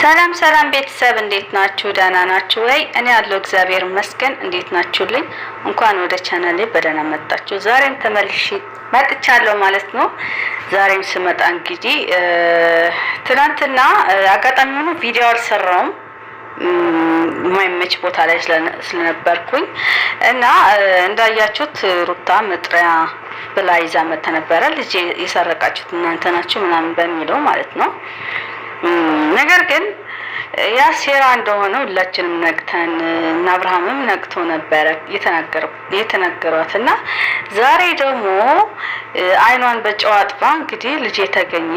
ሰላም ሰላም ቤተሰብ እንዴት ናችሁ? ደህና ናችሁ ወይ? እኔ ያለው እግዚአብሔር ይመስገን። እንዴት ናችሁልኝ? እንኳን ወደ ቻናሌ በደህና መጣችሁ። ዛሬም ተመልሼ መጥቻለሁ ማለት ነው። ዛሬም ስመጣ እንግዲህ ትናንትና አጋጣሚ ሆኖ ቪዲዮ አልሰራውም ማይመች ቦታ ላይ ስለነበርኩኝ እና እንዳያችሁት ሩታ መጥሪያ ብላ ይዛ መጣ ነበር። ልጅ የሰረቃችሁት እናንተ ናችሁ ምናምን በሚለው ማለት ነው። ነገር ግን ያ ሴራ እንደሆነ ሁላችንም ነግተን እና አብርሃምም ነግቶ ነበር የተናገሯትና ዛሬ ደግሞ አይኗን በጨዋጥባ እንግዲህ ልጅ የተገኘ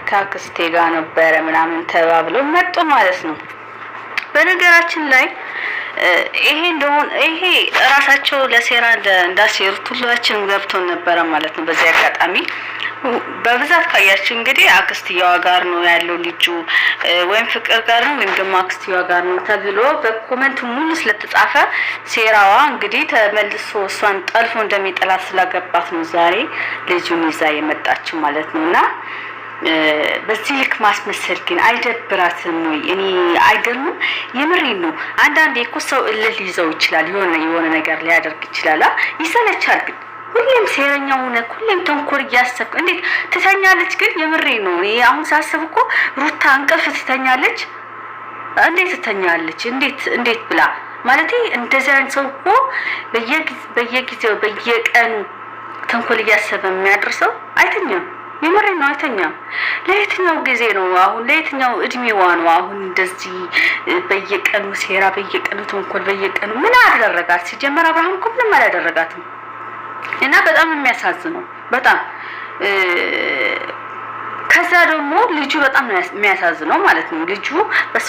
ከአክስቴ ጋር ነበር ምናምን ተባብለው መጡ ማለት ነው። በነገራችን ላይ ይሄ ራሳቸው ለሴራ እንዳሴሩት ሁላችንም ገብቶን ነበር ማለት ነው። በዚህ አጋጣሚ በብዛት ካያችሁ እንግዲህ አክስቲያዋ ጋር ነው ያለው ልጁ ወይም ፍቅር ጋር ነው ወይም ደግሞ አክስቲያዋ ጋር ነው ተብሎ በኮሜንት ሙሉ ስለተጻፈ ሴራዋ እንግዲህ ተመልሶ እሷን ጠልፎ እንደሚጠላት ስለገባት ነው ዛሬ ልጁን ይዛ የመጣችው ማለት ነውና በዚህ ልክ ማስመሰል ግን አይደብራትም ወይ? እኔ አይገርምም? የምሬን ነው። አንዳንዴ እኮ ሰው እልህ ሊይዘው ይችላል፣ የሆነ ነገር ሊያደርግ ይችላል፣ ይሰለቻል። ግን ሁሌም ሴረኛ ሆነ ሁሌም ተንኮል እያሰብክ እንዴት ትተኛለች? ግን የምሬን ነው። እኔ አሁን ሳስብ እኮ ሩታ እንቅልፍ ትተኛለች። እንዴት ትተኛለች? እንዴት ብላ ማለቴ እንደዚህ አይነት ሰው እኮ በየጊዜው በየቀኑ ተንኮል እያሰበ የሚያደርሰው አይተኛም። የምሬን ነው፣ አይተኛም። ለየትኛው ጊዜ ነው አሁን? ለየትኛው እድሜዋ ነው አሁን እንደዚህ በየቀኑ ሴራ፣ በየቀኑ ተንኮል፣ በየቀኑ ምን አደረጋት? ሲጀመር አብርሃም እኮ ምንም አላደረጋትም። እና በጣም የሚያሳዝነው በጣም ከዛ ደግሞ ልጁ በጣም ነው የሚያሳዝነው ማለት ነው። ልጁ በሷ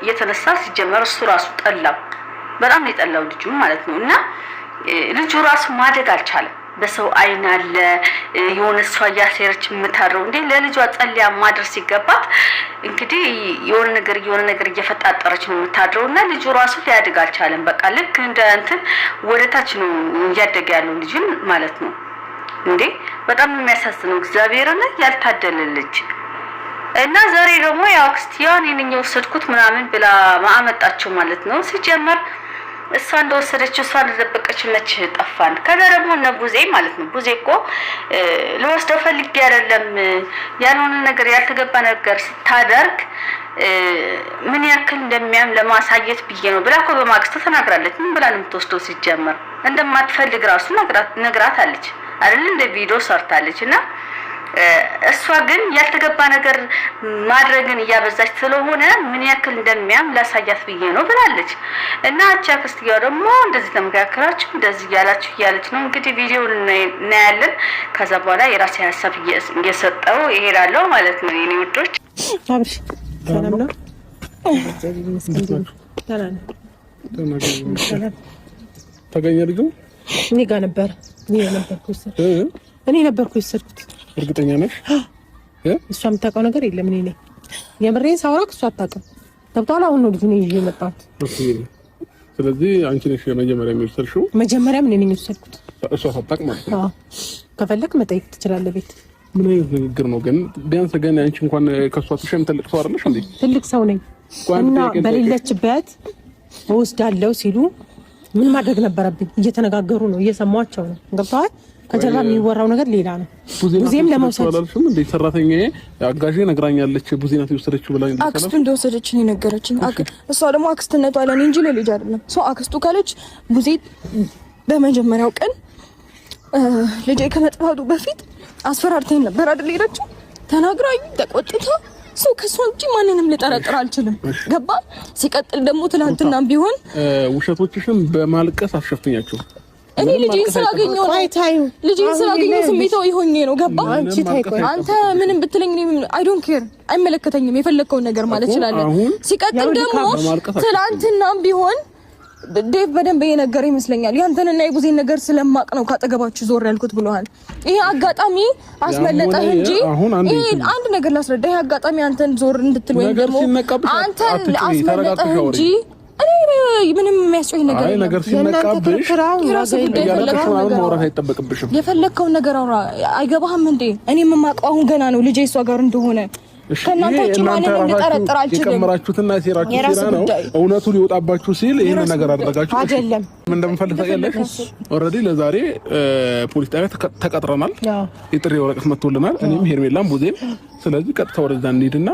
የተነሳ ሲጀመር እሱ ራሱ ጠላው፣ በጣም ነው የጠላው ልጁ ማለት ነው። እና ልጁ ራሱ ማደግ አልቻለም። በሰው አይን አለ የሆነ እሷ ያሰረች የምታረው እንዴ ለልጇ ጸልያ ማድረስ ሲገባት እንግዲህ የሆነ ነገር እየፈጣጠረች ነው የምታድረውና ልጁ ራሱ ሊያድግ አልቻለም። በቃ ልክ እንደ እንትን ወደታች ነው እያደገ ያለው ልጅ ማለት ነው። እንዴ በጣም የሚያሳዝነው እግዚአብሔርን ያልታደለ ልጅ። እና ዛሬ ደግሞ ያው አክስቲያን እኔን የወሰድኩት ምናምን ብላ ማመጣቸው ማለት ነው። ሲጀመር እሷ እንደወሰደችው እሷ ለደበቀች ነች ጠፋን። ከዛ ደግሞ እነ ቡዜ ማለት ነው። ቡዜ እኮ ለወስደው ፈልጌ አይደለም ያልሆነ ነገር ያልተገባ ነገር ስታደርግ ምን ያክል እንደሚያም ለማሳየት ብዬ ነው ብላ እኮ በማግስቱ ተናግራለች። ምን ብላ ነው የምትወስደው? ሲጀመር እንደማትፈልግ ራሱ ነግራታለች አይደል? እንደ ቪዲዮ ሰርታለች። እና እሷ ግን ያልተገባ ነገር ማድረግን እያበዛች ስለሆነ ምን ያክል እንደሚያም ላሳያት ብዬ ነው ብላለች። እና አቻ አክስቲያው ደግሞ እንደዚህ ተመካከራችሁ እንደዚህ ያለች ነው እንግዲህ ቪዲዮ እናያለን። ከዛ በኋላ የራሴ ሐሳብ እየሰጠው ይሄዳለው ማለት ነው። የኔ ወዶች አብሽ ሰላም ነው። ተገኘ ልጁ እኔ ጋር ነበር። እኔ ነበርኩ የወሰድኩት። እርግጠኛ ነሽ? እሷ የምታውቀው ነገር የለም። እኔ ነኝ የምሬን ሳውራክ እሷ አታውቅም። ገብቶሃል? አሁን ነው ልጁን ይዤ የመጣሁት። ስለዚህ አንቺ ነሽ የመጀመሪያ የወሰድሽው? መጀመሪያ ምን ነኝ የወሰድኩት? እሷ ሳታውቅ ማለት ነው። ከፈለክ መጠየቅ ትችላለህ ቤት። ምን አይነት ንግግር ነው ግን? ቢያንስ ገና አንቺ እንኳን ከሷ ትሸም ትልቅ ሰው አይደለሽ እንዴ? ትልቅ ሰው ነኝ እና በሌለችበት ወስዳለው ሲሉ ምን ማድረግ ነበረብኝ? እየተነጋገሩ ነው፣ እየሰማቸው ነው። ገብቶሃል? ከጀርባ የሚወራው ነገር ሌላ ነው። ቡዜም ለመውሰድ አላልሽም እንዴ? ሰራተኛዬ አጋዤ ነግራኛለች ቡዜ ናት የወሰደችው ብላኝ ነው። አክስቱ እንደወሰደች ነው የነገረችኝ። እሷ ደግሞ አክስትነቷ ለኔ እንጂ ለልጅ አይደለም። ሰው አክስቱ ካለች ቡዜ በመጀመሪያው ቀን ልጄ ከመጥፋቱ በፊት አስፈራርታኝ ነበር አይደል? ሄደችው ተናግራኝ ተቆጥታ ሰው ከሷ እንጂ ማንንም ልጠረጥር አልችልም። ገባ? ሲቀጥል ደግሞ ትናንትናም ቢሆን ውሸቶችሽም በማልቀስ አሸፍኛቸው። እኔ ልጅን ስላገኘው ስሜታው ይሆኜ ነው። ገባ? አንተ ምንም ብትለኝ አይ ዶንት ኬር አይመለከተኝም። የፈለከውን ነገር ማለት ይችላል። ሲቀጥል ደግሞ ትናንትናም ቢሆን ዴቭ በደንብ የነገረ ይመስለኛል። ያንተንና የቡዜን ነገር ስለማቅ ነው ካጠገባችሁ ዞር ያልኩት ብለዋል። ይሄ አጋጣሚ አስመለጠህ እንጂ ይሄ አንድ ነገር ላስረዳ። ይሄ አጋጣሚ አንተን ዞር እንድትል ወይ ደግሞ አንተን አስመለጠህ እንጂ ምንም የሚያስጨኝ ነገር ሲነቃብሽ የፈለከው ነገር አውራ። አይገባህም እንዴ? እኔ የማውቀው አሁን ገና ነው ልጄ እሷ ጋር እንደሆነ ከእናንተ ውጪ ማንንም ልጠረጥር አልችልም። የቀመራችሁትና የሴራችሁ ሴራ ነው። እውነቱ ሊወጣባችሁ ሲል ይሄን ነገር አደረጋችሁ አይደለም። ምን እንደምፈልግ ታውቂያለሽ? ኦልሬዲ ለዛሬ ፖሊስ ጣቢያ ተቀጥረናል። የጥሪ ወረቀት መጥቶልናል። እኔም ሄርሜላም ቡዜም። ስለዚህ ቀጥታ ወደዛ እንሂድና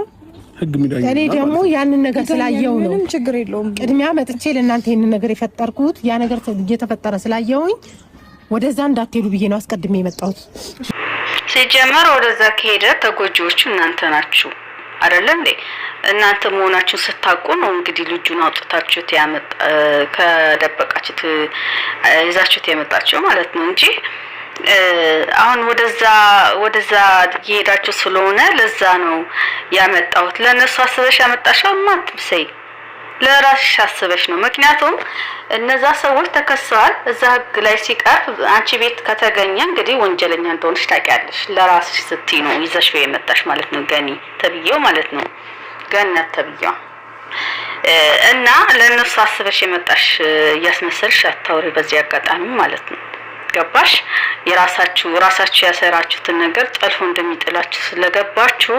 ህግ ሚዳኝ እኔ ደግሞ ያንን ነገር ስላየው ነው። ምንም ችግር የለውም። ቅድሚያ መጥቼ ለእናንተ ይሄንን ነገር የፈጠርኩት ያ ነገር እየተፈጠረ ስላየውኝ ወደዛ እንዳትሄዱ ብዬ ነው አስቀድሜ የመጣሁት። ሲጀመር ወደዛ ከሄደ ተጎጂዎቹ እናንተ ናችሁ አይደል እንዴ? እናንተ መሆናችሁን ስታውቁ ነው እንግዲህ ልጁን አውጥታችሁት ከደበቃችሁት ይዛችሁት የመጣችሁ ማለት ነው እንጂ አሁን ወደዛ እየሄዳችሁ ስለሆነ ለዛ ነው ያመጣሁት። ለነሱ አስበሽ ያመጣሽው ማትምሰይ ለራስሽ አስበሽ ነው። ምክንያቱም እነዛ ሰዎች ተከሰዋል። እዛ ህግ ላይ ሲቀርብ አንቺ ቤት ከተገኘ እንግዲህ ወንጀለኛ እንደሆነሽ ታውቂያለሽ። ለራስሽ ስትይ ነው ይዘሽ የመጣሽ ማለት ነው። ገኒ ተብዬው ማለት ነው። ገነት ተብዬው እና ለነሱ አስበሽ የመጣሽ እያስመሰልሽ አታውሪ በዚህ አጋጣሚ ማለት ነው። ገባሽ? ራሳችሁ ያሰራችሁትን ነገር ጠልፎ እንደሚጥላችሁ ስለገባችሁ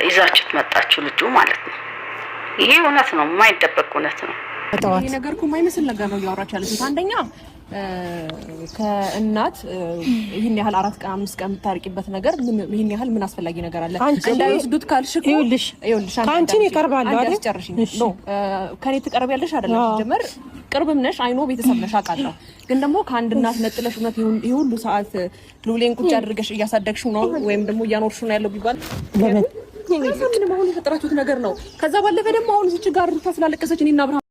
ይዛችሁት መጣችሁ ልጁ ማለት ነው። ይሄ እውነት ነው፣ የማይደበቅ እውነት ነው። ይሄ ነገር እኮ የማይመስል ነገር ነው እያወራች ያለችው። አንደኛ ከእናት ይሄን ያህል 4 ቀን 5 ቀን የምታርቂበት ነገር ይሄን ያህል ምን አስፈላጊ ነገር አለ? እንዳይወስዱት ካልሽ እኮ ይኸውልሽ ካንቺን ይቀርባል አይደል? ኖ ከኔ ትቀርቢያለሽ አይደለም? ጀመር ቅርብም ነሽ አይኖ ቤተሰብ ነሽ አውቃለሁ። ግን ደግሞ ከአንድ እናት ነጥለሽ እውነት ይሄ ሁሉ ሰዓት ሉሌን ቁጭ አድርገሽ እያሳደግሽው ነው ወይም ደግሞ እያኖርሽው ነው ያለው ቢባል ምንም አሁን የፈጠራችሁት ነገር ነው። ከዛ ባለፈ ደግሞ አሁን እዚህ ጋር ተስላለቀሰች እኔና አብርሃም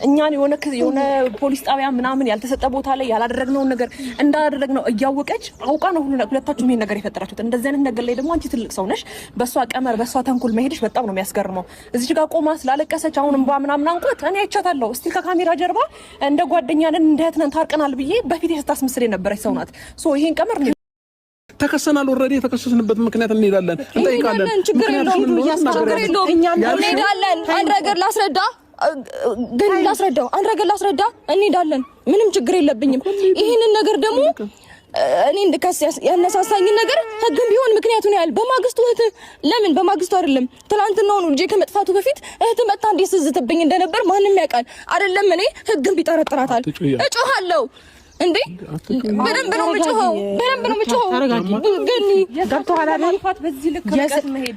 እኛን የሆነ ፖሊስ ጣቢያ ምናምን ያልተሰጠ ቦታ ላይ ያላደረግነውን ነገር እንዳደረግነው እያወቀች አውቃ ነው ሁለታችሁም ይሄን ነገር የፈጠራችሁት። እንደዚህ አይነት ነገር ላይ ደግሞ አንቺ ትልቅ ሰው ነሽ። በሷ ቀመር በሷ ተንኩል መሄድሽ በጣም ነው የሚያስገርመው። እዚህ ጋር ቆማ ስላለቀሰች አሁን እንባ ምናምን አንቆት እኔ አይቻታለሁ። እስቲ ከካሜራ ጀርባ እንደ ጓደኛ ነን እንደ እህት ነን ታርቀናል ብዬ በፊት ስታስመስል የነበረች ሰው ናት። ሶ ይሄን ቀመር ተከሰናል። ኦልሬዲ የተከሰስንበት ምክንያት እንሄዳለን፣ እንጠይቃለን። ችግር የለውም እንሄዳለን። አንድ ነገር ላስረዳ ግን አንድ ነገር ላስረዳ እንሄዳለን። ምንም ችግር የለብኝም። ይሄንን ነገር ደግሞ እኔ እንድከስ ያነሳሳኝ ነገር ህግም ቢሆን ምክንያቱን ያህል በማግስቱ ለምን በማግስቱ አይደለም ትናንትናው ነው ልጄ ከመጥፋቱ በፊት እህት መጣ እንዴት ስዝትብኝ እንደነበር ማንም ያውቃል አይደለም? እኔ ህግም ቢጠረጥራታል እጮሃለሁ እንዴ በደንብ ነው የምጮኸው። ግን ገብቶሃል አይደል? በዚህ ልክ ረጋት መሄድ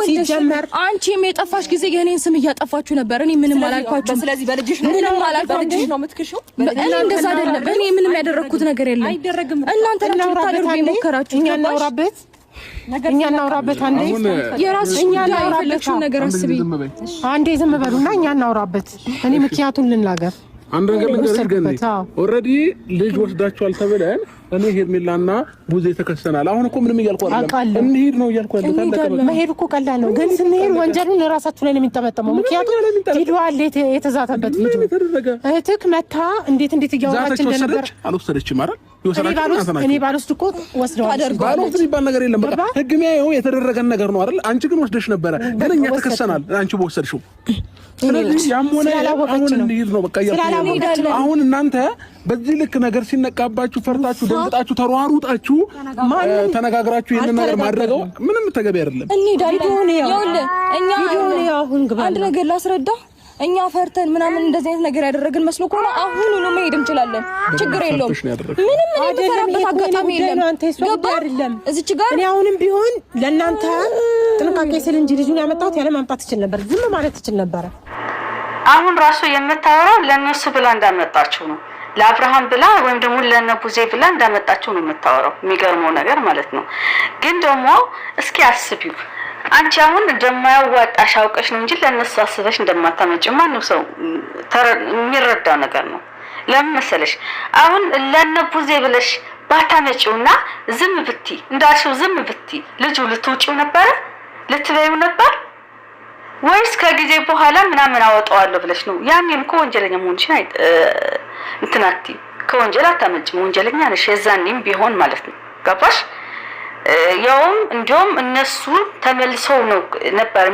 ሲጀመር አንቺም የጠፋሽ ጊዜ የኔን ስም እያጠፋችሁ ነበር። እኔ ምንም አላልኳችሁ። ስለዚህ በልጅሽ ነው የምትክሽው። እኔ እንደዛ አይደለም። እኔ ምንም ያደረኩት ነገር የለም። አይደረግም። እናንተ ታደርጉ የሞከራችሁ እኛ እናውራበት አንዴ የራስሽ የፈለግሽው ነገር አስቢ። አንዴ ዝም በሉና እኛ እናውራበት። እኔ ምክንያቱን ልናገር አንድ ነገር ልንገርሽ ግን ኦልሬዲ ልጅ ወስዳችኋል ተብለን እኔ ሄርሜላና ቡዜ ተከሰናል። አሁን እኮ ምንም እያልኩ አይደለም፣ እንሂድ ነው እያልኩ አይደለም። መሄድ እኮ ቀላል ነው፣ ግን ስንሄድ ወንጀሉን ራሳችሁ ላይ ነው የሚጠመጠመው። ምክንያቱም ቪዲዮዋል የተዛተበት ቪዲዮ እህትክ መታ እንዴት እያወራች እንደነበር አልወሰደችም አይደል? እኔ ባልወስድ እኮ ወስደዋል። ባልወስድ የሚባል ነገር የለም። በቃ ህግ የሚያየው የተደረገን ነገር ነው አይደል? አንቺ ግን ወስደሽ ነበረ፣ ግን እኛ ተከሰናል አንቺ በወሰድሽው። ስለዚህ ያም ሆነ አሁን እንሂድ ነው በቃ እያልኩ። አሁን እናንተ በዚህ ልክ ነገር ሲነቃባችሁ ፈርታችሁ ደንግጣችሁ ተሯሩጣችሁ ተነጋግራችሁ ይሄን ነገር ማድረገው ምንም ተገቢ አይደለም። እንሄዳለን። እኛ አንድ ነገር ላስረዳ። እኛ ፈርተን ምናምን እንደዚህ አይነት ነገር ያደረግን መስሎ ከሆነ አሁን ነው መሄድ እንችላለን። ችግር የለውም። ምንም የምፈራበት አጋጣሚ የለም። አይደለም እዚች ጋር እኔ አሁንም ቢሆን ለእናንተ ጥንቃቄ ስል እንጂ ልጁን ያመጣሁት ያለ ማምጣት ይችል ነበር፣ ዝም ማለት ይችል ነበር። አሁን ራሱ የምታወራው ለነሱ ብላ እንዳመጣችሁ ነው፣ ለአብርሃም ብላ ወይም ደግሞ ለነቡዜ ብላ እንዳመጣችሁ ነው የምታወራው። የሚገርመው ነገር ማለት ነው። ግን ደግሞ እስኪ አስቢው አንቺ አሁን እንደማያዋጣሽ አውቀሽ ነው እንጂ ለነሱ አስበሽ እንደማታመጪ ማንም ሰው የሚረዳው ነገር ነው። ለምን መሰለሽ አሁን ለነቡዜ ብለሽ ባታመጪውና ዝም ብቲ እንዳልሽው ዝም ብቲ ልጁ ልትውጪው ነበር ልትበይው ነበር ወይስ ከጊዜ በኋላ ምናምን አወጣዋለሁ ብለሽ ነው? ያኔም እኮ ወንጀለኛ መሆንሽን እንትናቲ ከወንጀል አታመጭም። ወንጀለኛ ነሽ የዛኔም ቢሆን ማለት ነው። ገባሽ? ያውም እንደውም እነሱ ተመልሰው ነው ነበር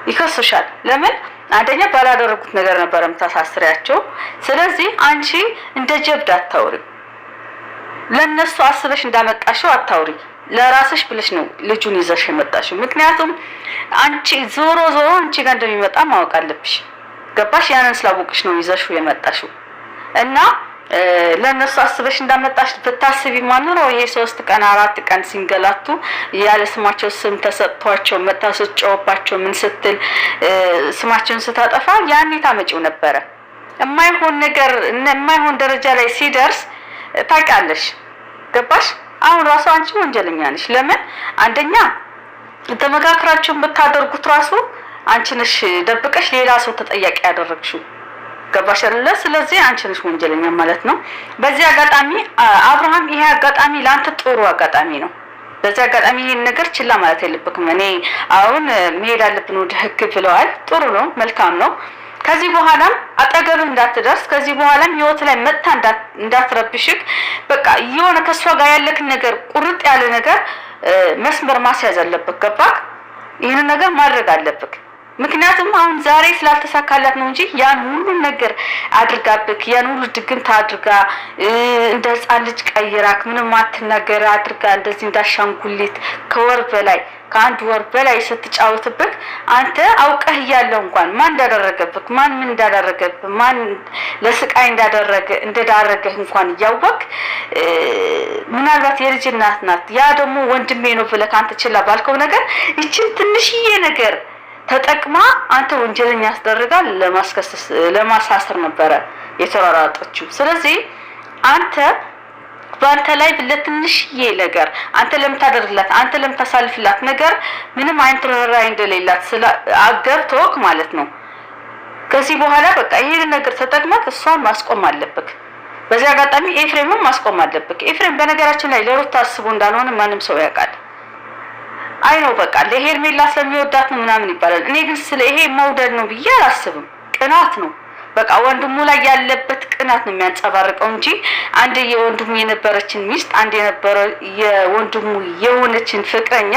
ይከሱሻል። ለምን? አንደኛ ባላደረጉት ነገር ነበር የምታሳስሪያቸው። ስለዚህ አንቺ እንደ ጀብድ አታውሪ፣ ለነሱ አስበሽ እንዳመጣሽው አታውሪ። ለራስሽ ብለሽ ነው ልጁን ይዘሽ የመጣሽው። ምክንያቱም አንቺ ዞሮ አንቺ ጋር እንደሚመጣ ማወቅ አለብሽ። ገባሽ? ያንን ስላወቅሽ ነው ይዘሽው የመጣሽው እና ለነሱ አስበሽ እንዳመጣሽ ብታስቢ ማንነው ይሄ 3 ቀን 4 ቀን ሲንገላቱ ያለ ስማቸው ስም ተሰጥቷቸው መታሰጫውባቸው ምን ስትል ስማቸውን ስታጠፋ ያኔ ታመጪው ነበረ። የማይሆን ነገር የማይሆን ደረጃ ላይ ሲደርስ ታውቂያለሽ። ገባሽ? አሁን ራሱ አንቺ ወንጀለኛ ነሽ። ለምን? አንደኛ ተመካክራችሁ ብታደርጉት ራሱ አንቺ ነሽ ደብቀሽ ሌላ ሰው ተጠያቂ ያደረግሽው። ገባሽ አይደለ? ስለዚህ አንቺ ነሽ ወንጀለኛ ማለት ነው። በዚህ አጋጣሚ አብርሃም ይሄ አጋጣሚ ላንተ ጥሩ አጋጣሚ ነው። በዚህ አጋጣሚ ይሄን ነገር ችላ ማለት የለብክም። እኔ አሁን መሄድ አለብን ወደ ህግ ብለዋል። ጥሩ ነው፣ መልካም ነው። ከዚህ በኋላም አጠገብህ እንዳትደርስ፣ ከዚህ በኋላም ህይወት ላይ መጣ እንዳትረብሽክ። በቃ የሆነ ከሷ ጋር ያለክ ነገር ቁርጥ ያለ ነገር መስመር ማስያዝ አለብክ። ገባክ? ይሄን ነገር ማድረግ አለብክ። ምክንያቱም አሁን ዛሬ ስላልተሳካላት ነው እንጂ ያን ሁሉ ነገር አድርጋብክ ያን ሁሉ ድግምት አድርጋ እንደ ህፃን ልጅ ቀይራክ ምንም አትናገር አድርጋ እንደዚህ እንዳሻንጉሊት ከወር በላይ ከአንድ ወር በላይ ስትጫወትብክ አንተ አውቀህ ያለው እንኳን ማን እንዳደረገብክ ማን ምን እንዳደረገብክ ማን ለስቃይ እንደዳረገህ እንኳን ያወቅ ምናልባት የልጅ እናት ናት ያ ደግሞ ወንድሜ ነው ብለህ አንተ ችላ ባልከው ነገር ይችን ትንሽዬ ነገር ተጠቅማ አንተ ወንጀለኛ ያስደርጋ ለማሳሰር ነበረ የተራራጠችው። ስለዚህ አንተ ባንተ ላይ ለትንሽዬ ነገር አንተ ለምታደርግላት አንተ ለምታሳልፍላት ነገር ምንም አይነት ራይ እንደሌላት አገብቶክ ማለት ነው። ከዚህ በኋላ በቃ ይሄን ነገር ተጠቅመክ እሷን ማስቆም አለብክ። በዚህ አጋጣሚ ኤፍሬምም ማስቆም አለብክ። ኤፍሬም በነገራችን ላይ ለሩት ታስቦ እንዳልሆነ ማንም ሰው ያውቃል። አይ ነው በቃ ለሄርሜላ ስለሚወዳት ነው ምናምን ይባላል። እኔ ግን ስለ ይሄ መውደድ ነው ብዬ አላስብም። ቅናት ነው በቃ ወንድሙ ላይ ያለበት ቅናት ነው የሚያንጸባርቀው እንጂ አንድ የወንድሙ የነበረችን ሚስት አንድ የነበረ የወንድሙ የሆነችን ፍቅረኛ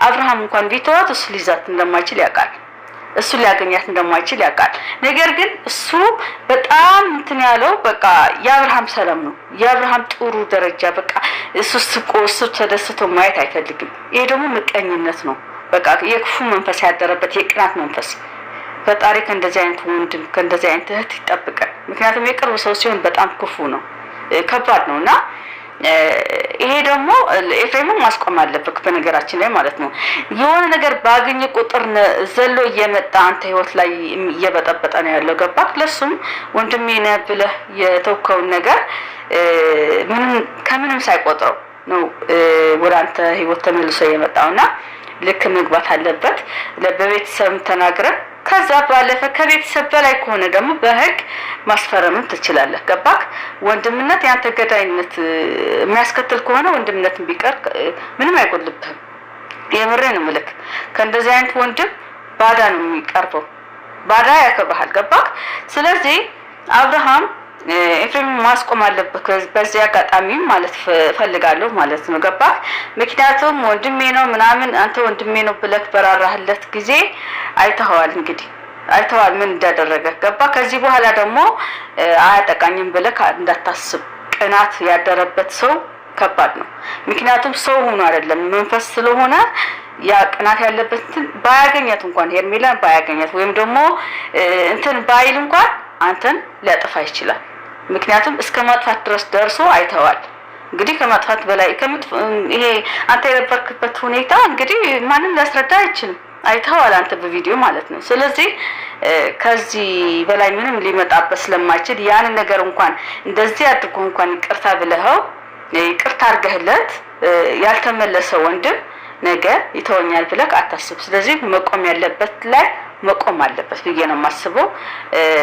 አብርሃም እንኳን ቢተዋት እሱ ሊዛት እንደማይችል ያውቃል። እሱ ሊያገኛት እንደማይችል ያውቃል። ነገር ግን እሱ በጣም እንትን ያለው በቃ የአብርሃም ሰላም ነው የአብርሃም ጥሩ ደረጃ በቃ እሱ ስቆ እሱ ተደስቶ ማየት አይፈልግም። ይሄ ደግሞ ምቀኝነት ነው። በቃ የክፉ መንፈስ ያደረበት የቅናት መንፈስ። ፈጣሪ ከእንደዚህ አይነት ወንድም ከእንደዚህ አይነት እህት ይጠብቃል። ምክንያቱም የቅርብ ሰው ሲሆን በጣም ክፉ ነው፣ ከባድ ነውና ይሄ ደግሞ ኤፍሬምን ማስቆም አለበት በነገራችን ላይ ማለት ነው። የሆነ ነገር ባገኘ ቁጥር ዘሎ እየመጣ አንተ ህይወት ላይ እየበጠበጠ ነው ያለው። ገባክ? ለሱም ወንድሜ ነህ ብለህ የተወከውን ነገር ከምንም ሳይቆጥረው ነው ወደ አንተ ህይወት ተመልሶ የመጣውና ልክ መግባት አለበት። በቤተሰብ ተናግረን ከዛ ባለፈ ከቤተሰብ በላይ ከሆነ ደግሞ በህግ ማስፈረምን ትችላለህ። ገባክ? ወንድምነት ያንተ ገዳይነት የሚያስከትል ከሆነ ወንድምነትን ቢቀር ምንም አይጎልብህም። የምሬን ምልክ ከእንደዚህ አይነት ወንድም ባዳ ነው የሚቀርበው፣ ባዳ ያከብሃል። ገባክ? ስለዚህ አብርሃም ኤፍሬም ማስቆም አለበት በዚህ አጋጣሚ ማለት ፈልጋለሁ ማለት ነው። ገባክ? ምክንያቱም ወንድሜ ነው ምናምን አንተ ወንድሜ ነው ብለህ በራራህለት ጊዜ አይተኸዋል። እንግዲህ አይተኸዋል ምን እንዳደረገ። ገባክ? ከዚህ በኋላ ደግሞ አያጠቃኝም ብለህ እንዳታስብ። ቅናት ያደረበት ሰው ከባድ ነው። ምክንያቱም ሰው ሆኖ አይደለም መንፈስ ስለሆነ ያ ቅናት ያለበት ባያገኛት እንኳን ሄርሜላን ባያገኛት ወይም ደግሞ እንትን ባይል እንኳን አንተን ሊያጠፋ ይችላል። ምክንያቱም እስከ ማጥፋት ድረስ ደርሶ አይተዋል። እንግዲህ ከማጥፋት በላይ ይሄ አንተ የነበርክበት ሁኔታ እንግዲህ ማንም ሊያስረዳ አይችልም። አይተዋል አንተ በቪዲዮ ማለት ነው። ስለዚህ ከዚህ በላይ ምንም ሊመጣበት ስለማይችል ያን ነገር እንኳን እንደዚህ አድርጎ እንኳን ይቅርታ ብለኸው ይቅርታ አድርገህለት ያልተመለሰ ወንድም ነገ ይተወኛል ብለህ አታስብ። ስለዚህ መቆም ያለበት ላይ መቆም አለበት ብዬ ነው የማስበው።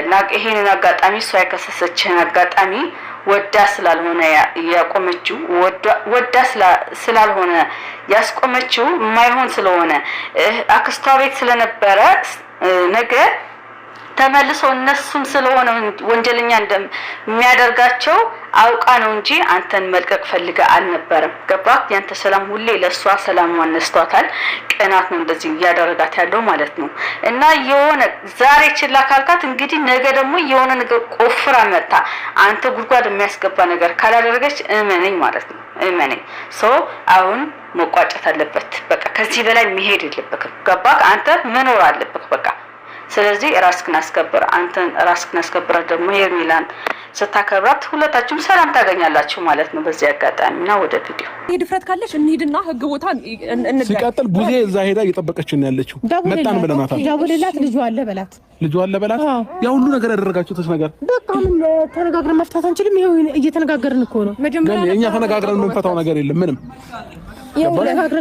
እና ይሄንን አጋጣሚ እሷ የከሰሰችህን አጋጣሚ ወዳ ስላልሆነ ያቆመችው ወዳ ስላልሆነ ያስቆመችው የማይሆን ስለሆነ አክስቷ ቤት ስለነበረ ነገ ተመልሶ እነሱም ስለሆነ ወንጀለኛ እንደሚያደርጋቸው አውቃ ነው እንጂ አንተን መልቀቅ ፈልጋ አልነበረም። ገባህ? ያንተ ሰላም ሁሌ ለሷ ሰላም ዋነስቷታል። ቅናት ነው እንደዚህ ያደረጋት ያለው ማለት ነው። እና የሆነ ዛሬ ችላ ካልካት እንግዲህ ነገ ደግሞ የሆነ ነገር ቆፍራ መጣ አንተ ጉድጓድ የሚያስገባ ነገር ካላደረገች እመነኝ ማለት ነው እመኔ አሁን መቋጨት አለበት። በቃ ከዚህ በላይ መሄድ የለብክም። ገባክ? አንተ መኖር አለብክ በቃ። ስለዚህ ራስክን አስከብር። አንተን ራስክን አስከብር ደግሞ ሄርሜላን ስታከብራት ሁለታችሁም ሰላም ታገኛላችሁ ማለት ነው። በዚህ አጋጣሚና ወደ ቪዲዮ ድፍረት ካለሽ እንሂድና ህግ ቦታ ሲቀጥል ቡዜ እዛ ሄዳ እየጠበቀችን ነው ያለችው። መጣን ብለናታል። ደውልላት፣ ልጇ አለ በላት፣ ልጇ አለ በላት። ያ ሁሉ ነገር ያደረጋችሁት ነገር በቃ ምን ተነጋግረን መፍታት አንችልም? ይሄው እየተነጋገርን እኮ ነው። ግን እኛ ተነጋግረን የምንፈታው ነገር የለም ምንም።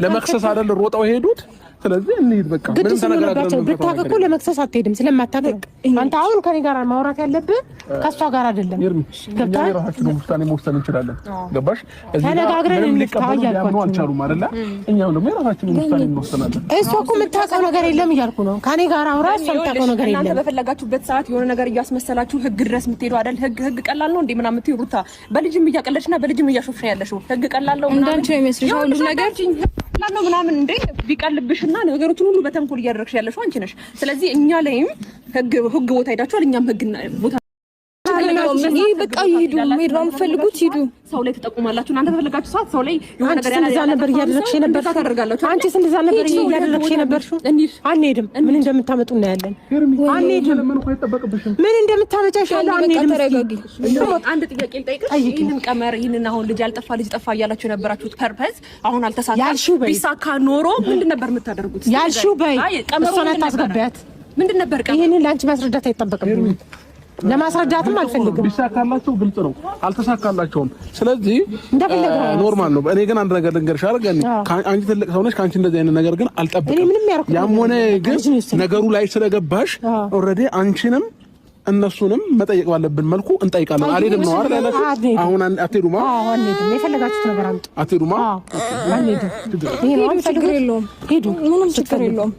ለመክሰስ አይደል ሮጠው ሄዱት። ስለዚህ እንሂድ በቃ። ምንም ተነጋግረን ብታውቅ ለመክሰስ አትሄድም ስለማታውቅ። አንተ አሁን ከኔ ጋር ማውራት ያለብህ ከሷ ጋር አይደለም። ገባሽ? የራሳችን ውሳኔ መወሰን እንችላለን። ገባሽ? ተነጋግረን እንፍታው አልቻሉም አይደለ? እኛም ደግሞ የራሳችን ውሳኔ እንወስናለን። እሷ እኮ የምታውቀው ነገር የለም እያልኩ ነው። ከኔ ጋር አውራ፣ እሷ የምታውቀው ነገር የለም። እናንተ በፈለጋችሁበት ሰዓት የሆነ ነገር እያስመሰላችሁ ህግ ድረስ የምትሄዱ አይደል? ህግ ቀላል ነው እንዴ ምናምን የምትይው ሩታ፣ በልጅም እያቀለድሽና በልጅም እያሾፍሽ ያለሽው ህግ ቀላል ነው እንዳንቺ ነው የሚመስልሽ ሁሉ ነገር ነው ምናምን እንዴ ቢቀልብሽና ነገሮችን ሁሉ በተንኮል እያደረግሽ ያለሽው አንቺ ነሽ። ስለዚህ እኛ ላይም ህግ ቦታ ሄዳችኋል፣ እኛም ህግ ቦታ ይሄ በቃ ሂዱ። ሄድ ነው የምትፈልጉት ሂዱ። ሰው ላይ ተጠቁማላችሁ እናንተ በፈለጋችሁ ሰዓት ሰው ላይ የሆነ ነገር እንደዛ ነበር እያደረግሽ ነበር ታደርጋላችሁ። አንቺስ እንደዛ ነበር እያደረግሽ ነበርሽው። አንሄድም፣ ምን እንደምታመጡ እናያለን። አንሄድም፣ ምን እንደምታመጫሽ ያለው አንሄድም። አንድ ጥያቄ ልጠይቅሽ። ይሄንን ቀመር ይሄንን አሁን ልጅ አልጠፋ ልጅ ጠፋ እያላችሁ የነበራችሁት ፐርፐዝ አሁን አልተሳካም። ቢሳካ ኖሮ ምንድን ነበር የምታደርጉት? ያልሺው በይ እሷን አታስገቢያት። ምንድን ነበር ቀመር? ይሄንን ለአንቺ ማስረዳት አይጠበቅብኝም። ለማስረዳትም አልፈልግም። ቢሳካላችሁ ግልጽ ነው፣ አልተሳካላችሁም። ስለዚህ ኖርማል ነው። እኔ ግን አንድ ነገር ልንገርሽ አይደል፣ አንቺ ትልቅ ሰው ነሽ፣ ካንቺ እንደዚህ አይነት ነገር ግን አልጠብቅም። ያም ሆነ ግን ነገሩ ላይ ስለገባሽ ኦልሬዲ አንቺንም እነሱንም መጠየቅ ባለብን መልኩ እንጠይቃለን። አልሄድም ነው አይደል ያለሽ? አሁን አትሄዱማ? አዎ አንሄድም። የፈለጋችሁት ነገር አምጡ። አትሄዱማ? አንሄድም። ይሄ ነው ችግር የለውም። ሄዱ፣ ምንም ችግር የለውም።